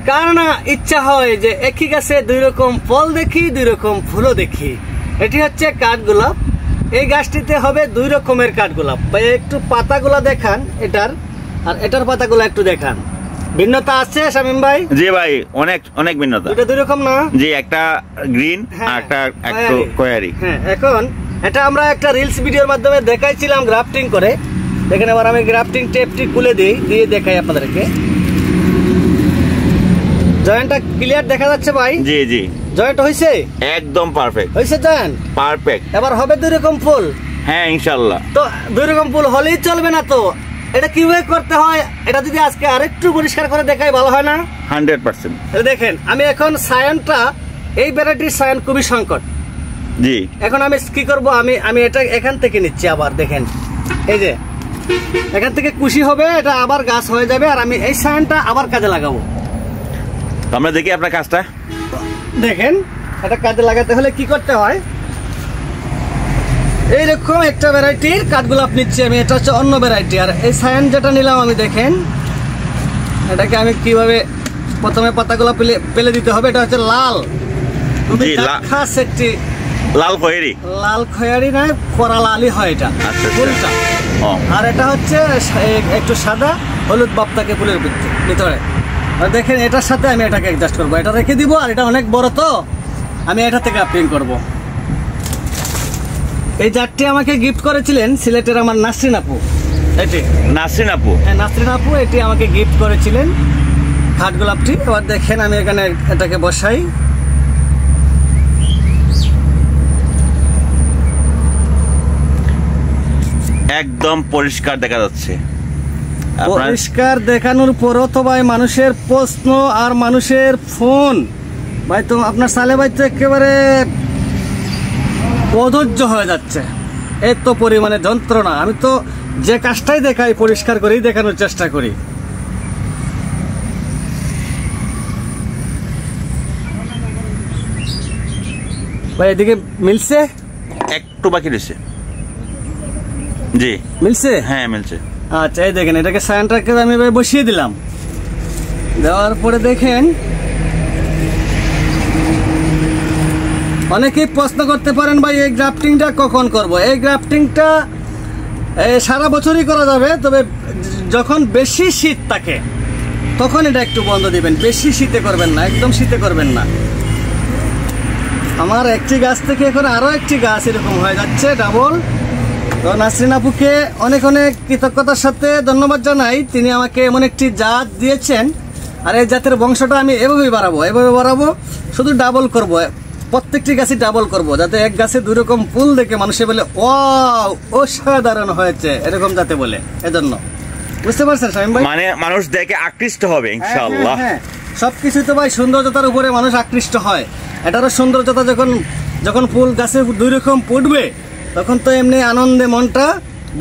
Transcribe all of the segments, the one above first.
কার না ইচ্ছা হয় যে একই গাছে দুই রকম ফল দেখি, দুই রকম ফুলও দেখি। এটি হচ্ছে কাঠগোলাপ। এই গাছটিতে হবে দুই রকমের কাঠগোলাপ। ভাই একটু পাতাগুলা দেখান এটার, আর এটার পাতাগুলা একটু দেখান। ভিন্নতা আছে শামীম ভাই? জি ভাই, অনেক অনেক ভিন্নতা। এটা দুই রকম না? জি, একটা গ্রিন আর একটা একটু খয়েরি। হ্যাঁ, এখন এটা আমরা একটা রিলস ভিডিওর মাধ্যমে দেখাইছিলাম গ্রাফটিং করে। দেখেন এবার আমি গ্রাফটিং টেপটি খুলে দিয়ে দেখাই আপনাদেরকে। জয়েন্টটা ক্লিয়ার দেখা যাচ্ছে ভাই? জি জি, জয়েন্ট হইছে একদম পারফেক্ট হইছে। Joint perfect. এবার হবে দুই রকম ফুল। হ্যাঁ ইনশাআল্লাহ। তো দুই রকম ফুল হলেই চলবে না, তো এটা কিভাবে করতে হয় এটা যদি আজকে আরেকটু পরিষ্কার করে দেখাই ভালো হয় না? 100%। দেখেন আমি এখন সায়ানটা, এই ভ্যারাইটির সায়ান খুবই সংকট। জি, এখন আমি কি করব, আমি এটা এখান থেকে নিচ্ছি। আবার দেখেন এই যে এখান থেকে কুশি হবে, এটা আবার গাছ হয়ে যাবে, আর আমি এই সায়ানটা আবার কাজে লাগাবো। আমরা দেখি আপনার কাজটা। দেখেন এটা কাজে লাগাতে হলে কি করতে হয়, এইরকম একটা ভ্যারাইটির কাঠগোলাপ নিচ্ছি আমি। এটা হচ্ছে অন্য ভ্যারাইটি। আর এই সায়ান যেটা নিলাম আমি, দেখেন এটাকে আমি কিভাবে প্রথমে পাতাগুলো পেলে দিতে হবে। এটা হচ্ছে লাল, খাস একটি লাল খয়েরি। লাল খয়েরি নয়, করা লালই হয় এটা ফুলটা। আর এটা হচ্ছে একটু সাদা হলুদ ভাব থাকে ফুলের ভিতরে। আর দেখেন এটার সাথে আমি এটাকে অ্যাডজাস্ট করবো, এটা রেখে দিব। আর এটা অনেক বড়, তো আমি এটা থেকে গ্রাফটিং করব। এই জারটি আমাকে গিফট করেছিলেন সিলেটের আমার নাসরিন আপু। এটি নাসরিন আপু? হ্যাঁ, নাসরিন আপু এটি আমাকে গিফট করেছিলেন কাঠগোলাপটি। এবার দেখেন আমি এখানে এটাকে বসাই। একদম পরিষ্কার দেখা যাচ্ছে। পরিষ্কার দেখানোর পরও তো ভাই মানুষের প্রশ্ন আর মানুষের ফোন, ভাই তো আপনার সালে ভাই তো একেবারে অধৈর্য হয়ে যাচ্ছে। এত পরিমাণে যন্ত্রণা। আমি তো যে কাজটাই দেখাই পরিষ্কার করেই দেখানোর চেষ্টা করি। ভাই এদিকে মিলছে, একটু বাকি রয়েছে। জি মিলছে? হ্যাঁ মিলছে। আচ্ছা, এই দেখেন এটাকে সায়ানটাকে আমি বসিয়ে দিলাম। দেওয়ার পরে দেখেন অনেকেই প্রশ্ন করতে পারেন ভাই এই গ্রাফটিংটা কখন করব। এই গ্রাফটিংটা সারা বছরই করা যাবে, তবে যখন বেশি শীত থাকে তখন এটা একটু বন্ধ দিবেন। বেশি শীতে করবেন না, একদম শীতে করবেন না। আমার একটি গাছ থেকে এখন আরও একটি গাছ এরকম হয়ে যাচ্ছে ডাবল। তো নাসরিন আপুকে অনেক অনেক কৃতজ্ঞতার সাথে ধন্যবাদ জানাই। তিনি আমাকে এমন একটি জাত দিয়েছেন, আর এই জাতের বংশটা আমি এভাবেই বাড়াবো। শুধু ডাবল করব, প্রত্যেকটি গাছই ডাবল করব, যাতে এক গাছে দুই রকম ফুল দেখে মানুষে বলে ওয়াও অসাধারণ হয়েছে, এরকম যাতে বলে। এজন্য বুঝতে পারছেন শামীম ভাই? মানে মানুষ দেখে আকৃষ্ট হবে ইনশাআল্লাহ। হ্যাঁ, সবকিছু তো ভাই সৌন্দর্যতার উপরে মানুষ আকৃষ্ট হয়। এটারও সৌন্দর্যতা যখন ফুল গাছে দুই রকম ফুটবে তখন তো এমনি আনন্দে মনটা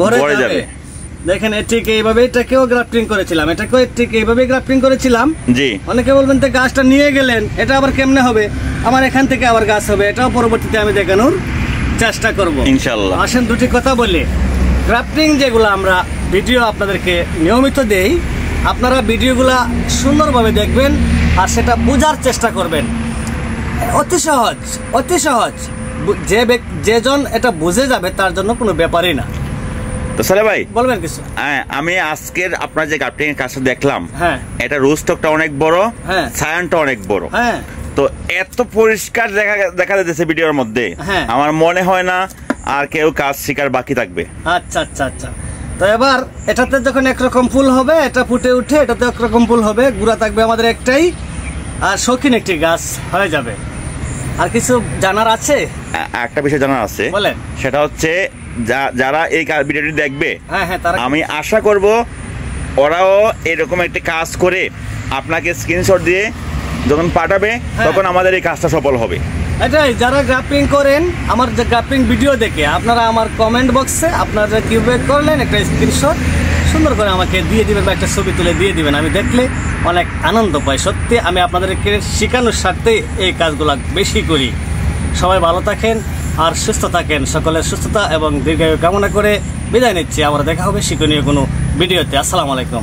ভরে যাবে। দেখেন ঠিক এইভাবে এটাকেও গ্রাফটিং করেছিলাম, এটাকেও ঠিক এইভাবেই গ্রাফটিং করেছিলাম। জি, অনেকে বলবেন তো গাছটা নিয়ে গেলেন, এটা আবার কেমনে হবে? আমার এখান থেকে আবার গাছ হবে, এটাও পরবর্তীতে আমি দেখানোর চেষ্টা করব ইনশাআল্লাহ। আসেন দুটি কথা বলি। গ্রাফটিং যেগুলো আমরা ভিডিও আপনাদেরকে নিয়মিত দেই, আপনারা ভিডিওগুলা সুন্দরভাবে দেখবেন আর সেটা বোঝার চেষ্টা করবেন। অতি সহজ। যেজন এটা বুঝে যাবে তার জন্য কোনো ব্যাপারই না। তো সালে ভাই বলবেন কিছু? আমি আজকের আপনার যে গ্রাফটিং এর কাজটা দেখলাম, হ্যাঁ, এটা রোস্টকটা অনেক বড়, হ্যাঁ, সায়ানটা অনেক বড়, হ্যাঁ। তো এত পরিষ্কার দেখা যাচ্ছে ভিডিওর মধ্যে, হ্যাঁ, আমার মনে হয় না আর কেউ কাজ শেখার বাকি থাকবে। আচ্ছা। তো এবার এটাতে যখন একরকম ফুল হবে, এটা ফুটে উঠে এটাতে একরকম ফুল হবে, গুড়া থাকবে আমাদের একটাই, আর শৌখিন একটি গাছ হয়ে যাবে। আর কিছু জানার আছে? একটা বিষয় জানার আছে, বলেন। সেটা হচ্ছে যারা এই ভিডিওটি দেখবে, আমি আশা করব ওরাও এরকম একটা কাজ করে আপনাকে স্ক্রিনশট দিয়ে যখন পাঠাবে তখন আমাদের এই কাজটা সফল হবে। এটাই, যারা গ্রাফটিং করেন আমার যে গ্রাফটিং ভিডিও দেখে আপনারা আমার কমেন্ট বক্সে আপনারা কিভাবে করলেন একটা স্ক্রিনশট সুন্দর করে আমাকে দিয়ে দিবেন বা একটা ছবি তুলে দিয়ে দিবেন। আমি দেখলে অনেক আনন্দ পাই। সত্যি আমি আপনাদেরকে শেখানোর স্বার্থে এই কাজগুলো বেশি করি। সবাই ভালো থাকেন আর সুস্থ থাকেন। সকলের সুস্থতা এবং দীর্ঘায়ু কামনা করে বিদায় নিচ্ছি। আবার দেখা হবে শিক্ষণীয় কোনো ভিডিওতে। আসসালামু আলাইকুম।